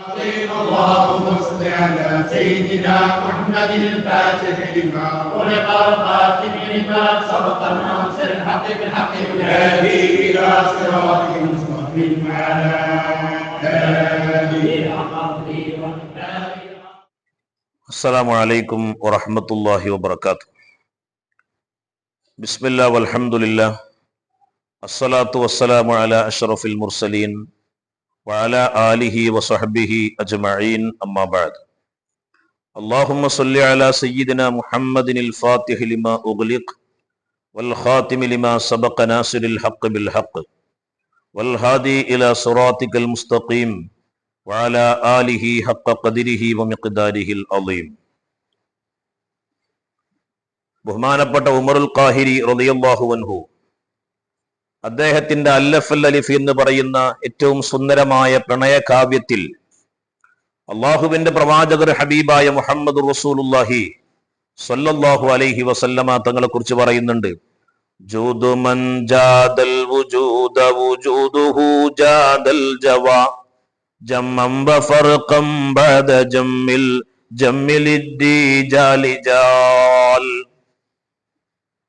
اللهم صل على سيدنا محمد الفاتح لما ولق الخاتم لما سبق الناصر الحق بالحق والهادي الى صراطك المستقيم وعلى اله وصحبه وسلم. السلام عليكم ورحمة الله وبركاته. بسم الله والحمد لله الصلاة والسلام على أشرف المرسلين وعلى آله وصحبه أجمعين أما بعد. اللهم صل على سيدنا محمد الفاتح لما أغلق والخاتم لما سبق ناصر الحق بالحق والهادي إلى صراطك المستقيم وعلى آله حق قدره ومقداره العظيم. ബഹുമാനപ്പെട്ട ഉമറുൽ ഖാഹിരി റളിയല്ലാഹു അൻഹു അദ്ദേഹത്തിന്റെ അല്ലഫൽ അലിഫ് എന്ന് പറയുന്ന ഏറ്റവും സുന്ദരമായ പ്രണയകാവ്യത്തിൽ അള്ളാഹുവിന്റെ പ്രവാചകർ ഹബീബായ മുഹമ്മദ് റസൂലുള്ളാഹി സ്വല്ലല്ലാഹു അലൈഹി വസല്ലമ തങ്ങളെ കുറിച്ച് പറയുന്നുണ്ട്. ജൂദു മൻ ജാദൽ വുജൂദ വുജൂദുഹു ജാദൽ ജവാ ജമ്മൻ വഫർഖം ബഅദ ജമ്മിൽ ജമ്മിലിദ്ദീജാലി ജാൽ.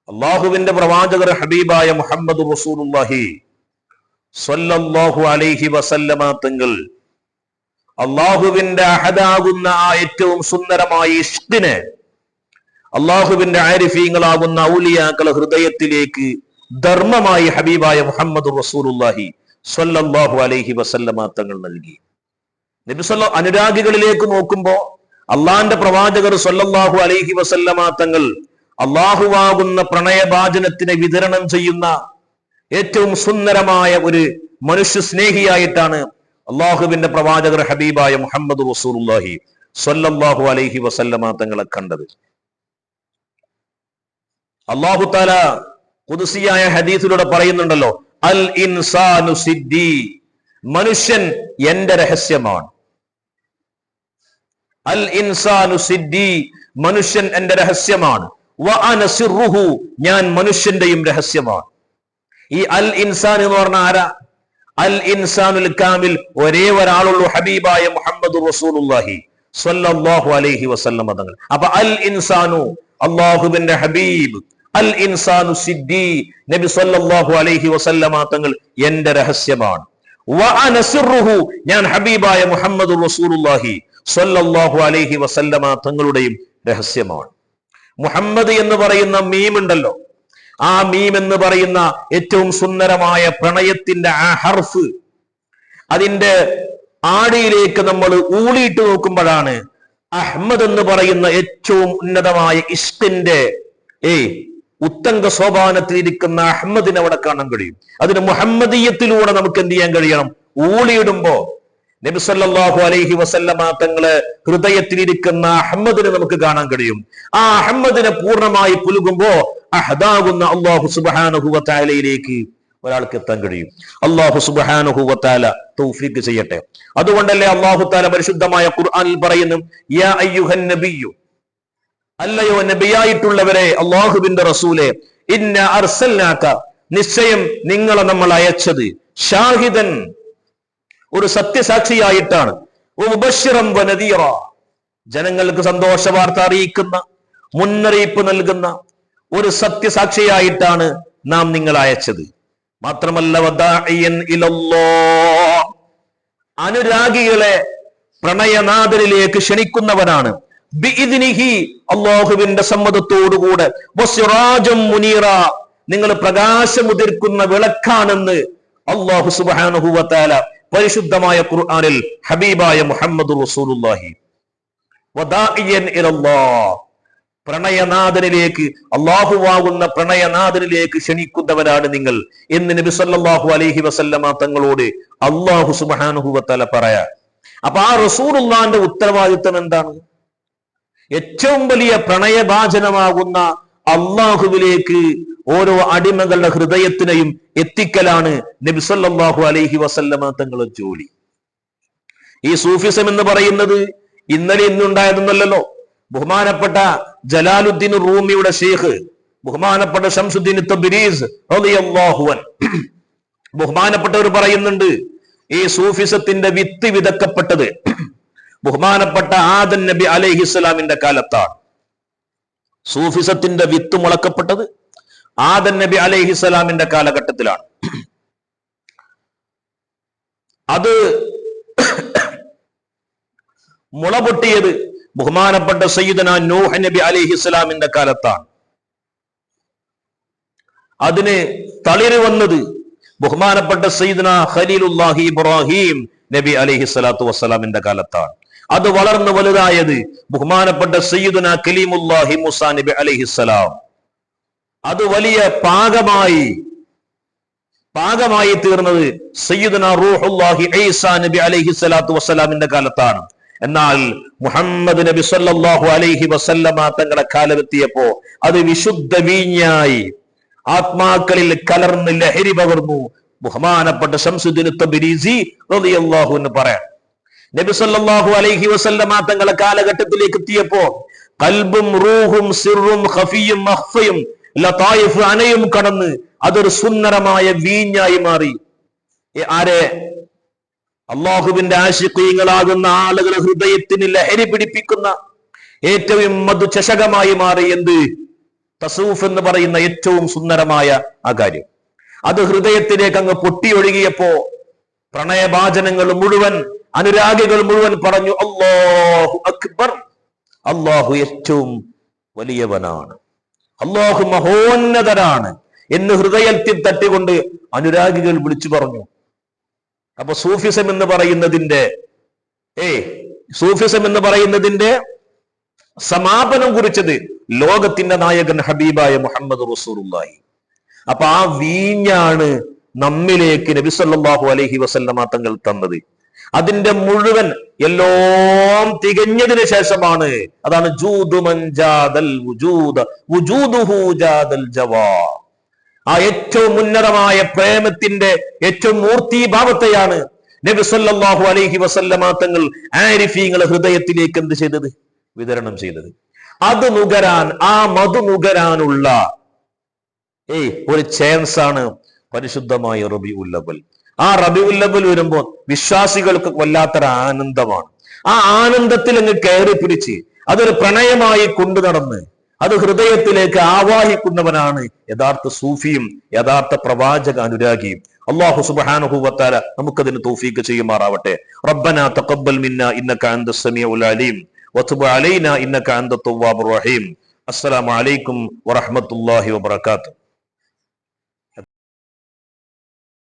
അള്ളാഹുവിന്റെ പ്രവാചകർ ഹബീബായ മുഹമ്മദ് റസൂലുള്ളാഹി സ്വല്ലല്ലാഹു അലൈഹി വസല്ലമ തങ്ങൾ അള്ളാഹുവിന്റെ അഹദാകുന്ന ആ ഏറ്റവും സുന്ദരമായ ഇഷ്കിനെ അള്ളാഹുവിന്റെ ആരിഫീങ്ങളാകുന്ന ഔലിയാക്കളെ ഹൃദയത്തിലേക്ക് ധർമ്മമായി ഹബീബായ മുഹമ്മദ് റസൂലുള്ളാഹി സ്വല്ലല്ലാഹു അലൈഹി വസല്ലമ തങ്ങൾ നൽകി. നബി സല്ലല്ലാഹു അനുരാഗികളിലേക്ക് നോക്കുമ്പോ അള്ളാന്റെ പ്രവാചകർ സ്വല്ലല്ലാഹു അലൈഹി വസല്ലമ തങ്ങൾ അള്ളാഹുവാകുന്ന പ്രണയഭാജനത്തിനെ വിതരണം ചെയ്യുന്ന ഏറ്റവും സുന്ദരമായ ഒരു മനുഷ്യ സ്നേഹിയായിട്ടാണ് അള്ളാഹുവിന്റെ പ്രവാചകർ ഹബീബായ മുഹമ്മദ് റസൂലുള്ളാഹി സ്വല്ലല്ലാഹു അലൈഹി വസല്ലമ തങ്ങളെ കണ്ടത്. അള്ളാഹു തആല ഖുദ്സിയായ ഹദീസിലൂടെ പറയുന്നുണ്ടല്ലോ, അൽ ഇൻസാനു സിദ്ദി, മനുഷ്യൻ എന്റെ രഹസ്യമാണ്. അൽ ഇൻസാനു സിദ്ദി, മനുഷ്യൻ എന്റെ രഹസ്യമാണ്. വ അന സിർറുഹു, ഞാൻ മനുഷ്യന്റെയും രഹസ്യമാണ്. ഈ അൽ ഇൻസാൻ എന്ന് പറഞ്ഞാൽ ആരാ? അൽ ഇൻസാനുൽ കാമിൽ, ഒരേ ഒരാളുള്ളൂ, ഹബീബായ മുഹമ്മദ് റസൂലുള്ളാഹി സ്വല്ലല്ലാഹു അലൈഹി വസല്ലമ തങ്ങൾ. അപ്പൊ അൽ ഇൻസാനു അള്ളാഹുവിന്റെ ഹബീബ്, അൽ ഇൻസാനു സിദ്ദി, നബി സ്വല്ലല്ലാഹു അലൈഹി വസല്ലമ തങ്ങൾ എന്റെ രഹസ്യമാണ്. വ അന സിർറുഹു, ഞാൻ ഹബീബായ മുഹമ്മദ് റസൂലുള്ളാഹി സ്വല്ലല്ലാഹു അലൈഹി വസല്ലമ തങ്ങളുടെയും രഹസ്യമാണ്. മുഹമ്മദ് എന്ന് പറയുന്ന മീം ഉണ്ടല്ലോ, ആ മീം എന്ന് പറയുന്ന ഏറ്റവും സുന്ദരമായ പ്രണയത്തിന്റെ ആ ഹർഫ്, അതിന്റെ ആടിയിലേക്ക് നമ്മൾ ഊളിയിട്ട് നോക്കുമ്പോഴാണ് അഹ്മദ് എന്ന് പറയുന്ന ഏറ്റവും ഉന്നതമായ ഇഷ്കിന്റെ ഉത്തംഗ സോപാനത്തിലിരിക്കുന്ന അഹ്മദിനെ അവിടെ കാണാൻ കഴിയും. അതിന് മുഹമ്മദീയത്തിലൂടെ നമുക്ക് എന്ത് ചെയ്യാൻ കഴിയണം? ഊളിയിടുമ്പോ നബി സല്ലല്ലാഹു അലൈഹി വസല്ലമ തങ്ങളെ ഹൃദയത്തിലിരിക്കുന്ന അഹ്മദിനെ നമുക്ക് കാണാൻ കഴിയും. ആ അഹ്മദിനെ പൂർണ്ണമായി പുലുകുമ്പോ അഹദാകുന്ന അല്ലാഹു സുബ്ഹാനഹു വ തആലയിലേക്ക് ഒരാൾക്ക് എത്താൻ കഴിയും. അല്ലാഹു സുബ്ഹാനഹു വ തആല തൗഫീഖ് ചെയ്യട്ടെ. അതുകൊണ്ടല്ലേ അല്ലാഹു തആല പരിശുദ്ധമായ ഖുർആനിൽ പറയുന്നു, യാ അയ്യുഹൻ നബിയ്യു, അല്ലയോ നബിയായിട്ടുള്ളവരെ, അല്ലാഹുവിന്റെ റസൂലേ, ഇന്ന അർസൽനാക, നിശ്ചയം നിങ്ങളെ നമ്മൾ അയച്ചത്, ഷാഹിദൻ, ഒരു സത്യസാക്ഷിയായിട്ടാണ്, മുബശ്ശിറൻ വനദീറ, ജനങ്ങൾക്ക് സന്തോഷ വാർത്ത അറിയിക്കുന്ന, മുന്നറിയിപ്പ് നൽകുന്ന ഒരു സത്യസാക്ഷിയായിട്ടാണ് നാം നിങ്ങൾ അയച്ചത്. മാത്രമല്ല വദാഇയൻ ഇലല്ലാഹ്, അനുരാഗികളെ പ്രണയനാഥനിലേക്ക് ക്ഷണിക്കുന്നവനാണ്, ബിഇദ്നിഹി, അല്ലാഹുവിന്റെ സമ്മതത്തോടുകൂടെ, വസിറാജം മുനീറ, നിങ്ങൾ പ്രകാശമുതിർക്കുന്ന വിളക്കാണെന്ന് അല്ലാഹു സുബ്ഹാനഹു വ തആല പരിശുദ്ധമായ ഖുർആനിൽ ഹബീബായ മുഹമ്മദ് റസൂലുള്ളാഹി വദാഇയൻ ഇലല്ലാഹ്, പ്രണയനാഥനിലേക്ക്, അല്ലാഹുവാകുന്ന പ്രണയനാഥനിലേക്ക് ക്ഷണിക്കുന്നവരാണ് നിങ്ങൾ എന്ന് നബി സല്ലല്ലാഹു അലൈഹി വസല്ലമ തങ്ങളോട് അല്ലാഹു സുബ്ഹാനഹു വ തആല പറയാ. അപ്പൊ ആ റസൂലുള്ളാഹിന്റെ ഉത്തരവാദിത്വം എന്താണ്? ഏറ്റവും വലിയ പ്രണയഭാജനമാകുന്ന അള്ളാഹുവിലേക്ക് ഓരോ അടിമകളുടെ ഹൃദയത്തിനെയും എത്തിക്കലാണ് നബി സല്ലല്ലാഹു അലൈഹി വസല്ലമ തങ്ങളുടെ ജോലി. ഈ സൂഫിസം എന്ന് പറയുന്നത് ഇന്നലെ ഇന്നുണ്ടായതൊന്നല്ലോ. ബഹുമാനപ്പെട്ട ജലാലുദ്ദീൻ റൂമിയുടെ ഷെയ്ഖ്, ബഹുമാനപ്പെട്ട ശംസുദ്ദീൻ തബ്രീസ് റളിയല്ലാഹു അൻഹു, ബഹുമാനപ്പെട്ടവർ പറയുന്നുണ്ട്, ഈ സൂഫിസത്തിന്റെ വിത്ത് വിതക്കപ്പെട്ടത് ബഹുമാനപ്പെട്ട ആദം നബി അലൈഹിസ്സലാമിന്റെ കാലത്താണ്. സൂഫിസത്തിന്റെ വിത്ത് മുളക്കപ്പെട്ടത് ആദം നബി അലൈഹിസ്സലാമിന്റെ കാലഘട്ടത്തിലാണ്. അത് മുളപൊട്ടിയത് ബഹുമാനപ്പെട്ട സയ്യിദന നൂഹ് നബി അലൈഹിസ്സലാമിന്റെ കാലത്താണ്. അതിന് തളിര് വന്നത് ബഹുമാനപ്പെട്ട സയ്യിദന ഖലീലുല്ലാഹി ഇബ്രാഹിം നബി അലൈഹിസ്സലാത്തു വസ്സലാമിന്റെ കാലത്താണ്. അത് വളർന്നു വലുതായത് ബഹുമാനപ്പെട്ട സയ്യിദന കലീമുല്ലാഹി മൂസാ നബി അലൈഹിസ്സലാം. അത് വലിയ പാകമായി തീർന്നത് സയ്യിദന റൂഹുല്ലാഹി ഈസാ നബി അലൈഹിസ്സലാത്തു വസ്സലാമിന്റെ കാലത്താണ്. എന്നാൽ മുഹമ്മദ് നബി സല്ലല്ലാഹു അലൈഹി വസല്ലമ തങ്ങളുടെ കാലമെത്തിയപ്പോ അത് വിശുദ്ധ വീഞ്ഞായി ആത്മാക്കളിൽ കലർന്ന് ലഹരി പകർന്നു. ബഹുമാനപ്പെട്ട ശംസുദ്ദീൻ തബ്രീസി റളിയല്ലാഹു അൻഹു പറയാം, നബി സല്ലല്ലാഹു അലൈഹി വസല്ലമ തങ്ങളുടെ കാലഘട്ടത്തിലേക്ക് എത്തിയപ്പോ ഖൽബും റൂഹും സിറും ഖഫിയും മഖ്ഫയും ലതായിഫ് അനയും കടന്ന് അതൊരു സുന്ദരമായ വീഞ്ഞായി മാറി. ആരെ? അള്ളാഹുവിന്റെ ആശിഖീങ്ങളാകുന്ന ആളുകളെ ഹൃദയത്തിന് ലഹരി പിടിപ്പിക്കുന്ന ഏറ്റവും മധുചഷകമായി മാറി. എന്ത്? തസൂഫ് എന്ന് പറയുന്ന ഏറ്റവും സുന്ദരമായ ആ കാര്യം. അത് ഹൃദയത്തിലേക്ക് അങ്ങ് പൊട്ടിയൊഴുകിയപ്പോ പ്രണയഭാചനങ്ങൾ മുഴുവൻ, അനുരാഗികൾ മുഴുവൻ പറഞ്ഞു അല്ലാഹു അക്ബർ, അള്ളാഹു ഏറ്റവും വലിയവനാണ്, അള്ളാഹു മഹോന്നതനാണ് എന്ന് ഹൃദയത്തിൽ തട്ടിക്കൊണ്ട് അനുരാഗികൾ വിളിച്ചു പറഞ്ഞു. അപ്പൊ സൂഫിസം എന്ന് പറയുന്നതിന്റെ സമാപനം കുറിച്ചത് ലോകത്തിന്റെ നായകൻ ഹബീബായ മുഹമ്മദ് റസൂലുള്ളാഹി. അപ്പൊ ആ വീഞ്ഞാണ് നമ്മിലേക്ക് നബി സല്ലല്ലാഹു അലൈഹി വസല്ലമ തങ്ങൾ തന്നത്. അതിന്റെ മുഴുവൻ എല്ലാം തികഞ്ഞതിന് ശേഷമാണ്. അതാണ് ആ ഏറ്റവും ഉന്നതമായ പ്രേമത്തിന്റെ ഏറ്റവും മൂർത്തിഭാവത്തെയാണ് നബി സല്ലല്ലാഹു അലൈഹി വസല്ലമ തങ്ങൾ ആരിഫീങ്ങളെ ഹൃദയത്തിലേക്ക് എന്ത് ചെയ്തത്? വിതരണം ചെയ്തത്. അത് നുകരാൻ, ആ മധു നുകരാനുള്ള ഒരു ചാൻസ് ആണ് പരിശുദ്ധമായ റബീഉൽ അവ്വൽ. ആ റബീഉൽ അവ്വൽ വരുമ്പോൾ വിശ്വാസികൾക്ക് വല്ലാത്തൊരു ആനന്ദമാണ്. ആ ആനന്ദത്തിൽ അങ്ങ് കയറി പിടിച്ച് അതൊരു പ്രണയമായി കൊണ്ടു നടന്ന് അത് ഹൃദയത്തിലേക്ക് ആവാഹിക്കുന്നവനാണ് യഥാർത്ഥ സൂഫിയും യഥാർത്ഥ പ്രവാചക അനുരാഗിയും. അല്ലാഹു സുബ്ഹാനഹു വ തആല നമുക്കതിന് തൗഫീഖ് ചെയ്യുമാറാവട്ടെ. റബ്ബനാ തഖബ്ബൽ മിന്നാ ഇന്നക അൻതസ് സമീഉൽ അലീം വതുബ് അലൈനാ ഇന്നക അൻതത് തവ്വാബുർ റഹീം. അസ്സലാമു അലൈക്കും വറഹ്മത്തുള്ളാഹി വബറകാതുഹു.